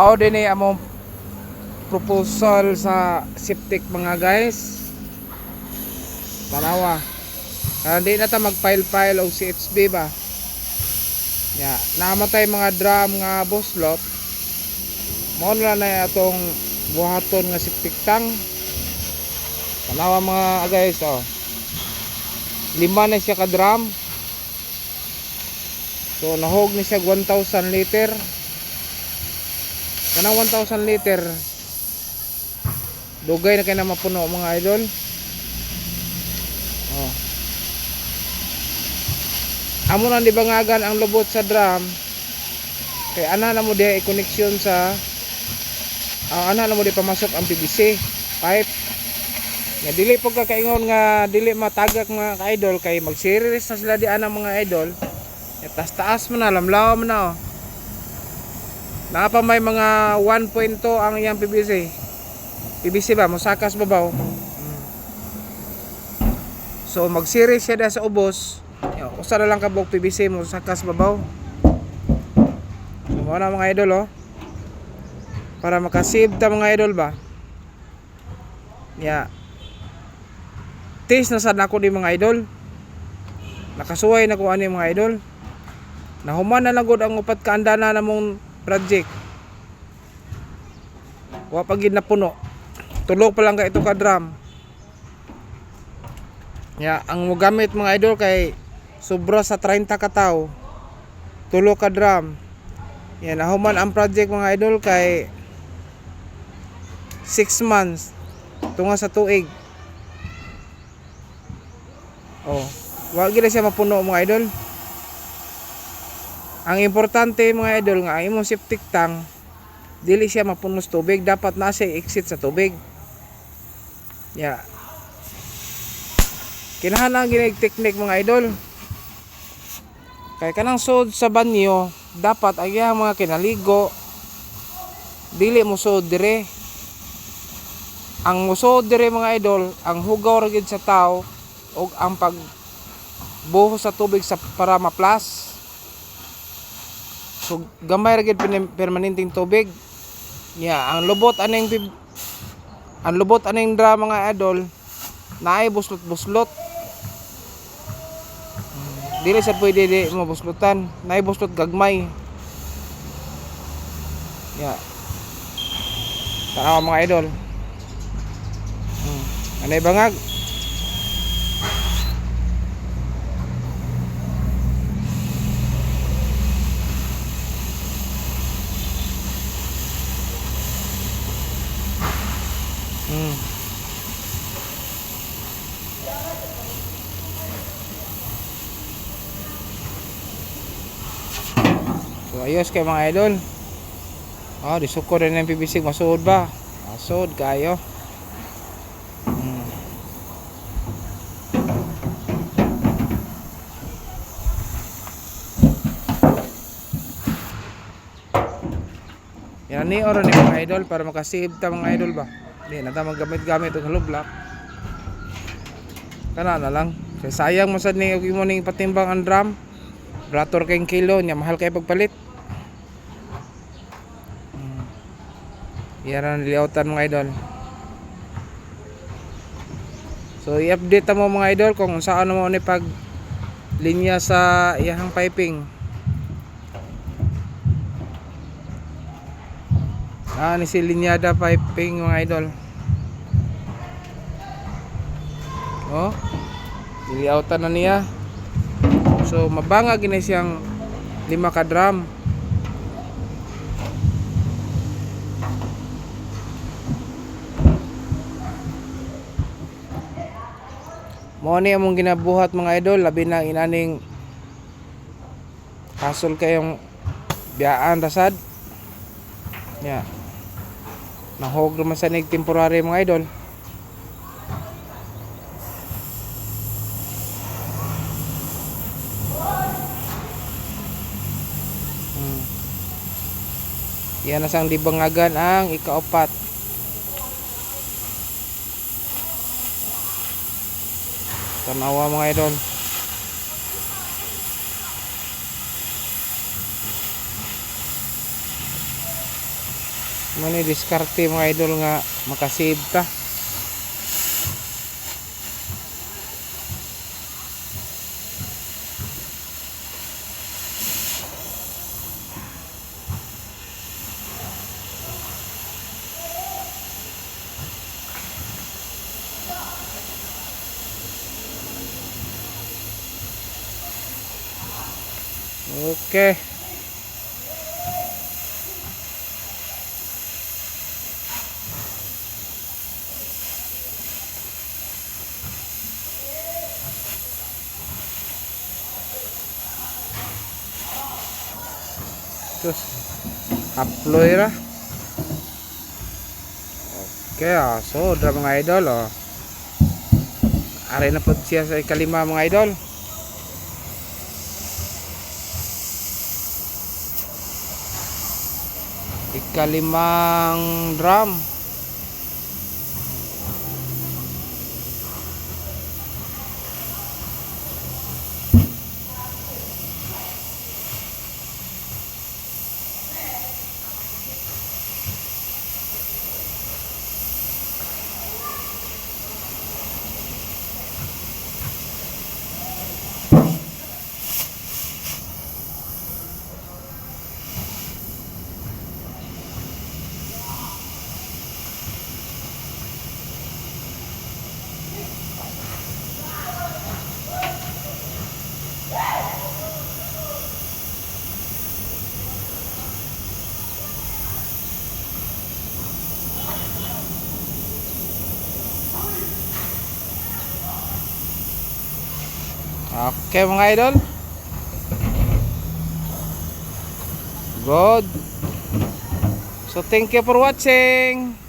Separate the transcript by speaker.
Speaker 1: Mao din ni among proposal sa septic mga guys. Tanawa. Hindi na ta mag-file og CHB ba. Ya, namatay mga drum nga buslot. Mao na atong buhaton nga septic tank. Tanawa mga guys, oh. 5 na siya ka drum. So nahog ni siya 1,000 liter. Kanang 1,000 liter dugay na kay na mapuno mga idol. Oh. Amo nang dibangagan ang lubot sa drum. Kay ana na mo diha i-connection sa ana na mo di pamasok ang PVC pipe. Nga dili pag kakaingon nga dili matagak mga ka-idol kay mag-series na sila di ana mga idol. Taas-taas mo na, lamlaw mo na, oh. Napa may mga 1.2 ang iyang PVC. PVC ba? Musakas babaw. So mag-series siya sa ubos. Usa na lang kabog PVC musakas babaw. So mo na mga idol, oh. Para makasave ta mga idol ba. Ya. Taste na sad nako di mga idol. Nakasuway na ko ani mga idol. Nahuman na lang gud ang upat ka andana namong project. Wa pa gid napuno. Tulog pa lang ka ito ka drum. Ya, ang mogamit mga idol kay sobra sa 30 ka tawo. Tulog ka drum. Ya, nahuman ang project mga idol kay 6 months tunga sa tuig. Oh, wa gid siya mapuno mga idol. Ang importante mga idol nga ang imong septic tank dili siya mapunos tubig, dapat na siya exit sa tubig. Ya. Kinahanglan ginig technique mga idol. Kay kanang sud sa banyo, dapat ang iyang mga kinaligo dili mo sud dire. Ang musod dire mga idol, ang hugaw ra gid sa tao og ang pagbuhos sa tubig sa para ma-flush. So gamay ra gid permanenteng tubig. Ya, ang lubot aning dra mga idol naay buslot-buslot. Dili sad pwede di mabuslutan, naay buslot gagmay. Ya. Tanaw mga idol. Anay bangag. So ayos kay mga idol. Disuko rin ng PVC masuod ba? Masuod kayo. Yan ni oron ni mga idol para makasave ta mga idol ba. Di na ta magamit-gamit og hollow block. Kana na lang. Kay sayang mo sad ni og imo ning patimbang ang drum. Brator kay kilo nya mahal kay pagpalit. Yaran liyautan mga idol. So i-update ta mo mga idol kung saan mo ni pag linya sa iyang piping. Ni si linyada piping mga idol. Oh. Liyautan na niya. So mabanga gina siyang 5 ka drum. Mo ni among ginabuhat mga idol, labi na inaning hasol kayong biyaan rasad. Ya. Nahog naman sa nig temporary mga idol. Yan na sang dibangagan ang ikaapat. Tanawa mga idol. Mani diskarte mga idol nga makasave ta. Okay. Terus upload ra. Okay, so dra mga idol oh. Are na pod siya sa ikalima mga idol. Ikalimang drum. Okay mga idol. Good. So thank you for watching.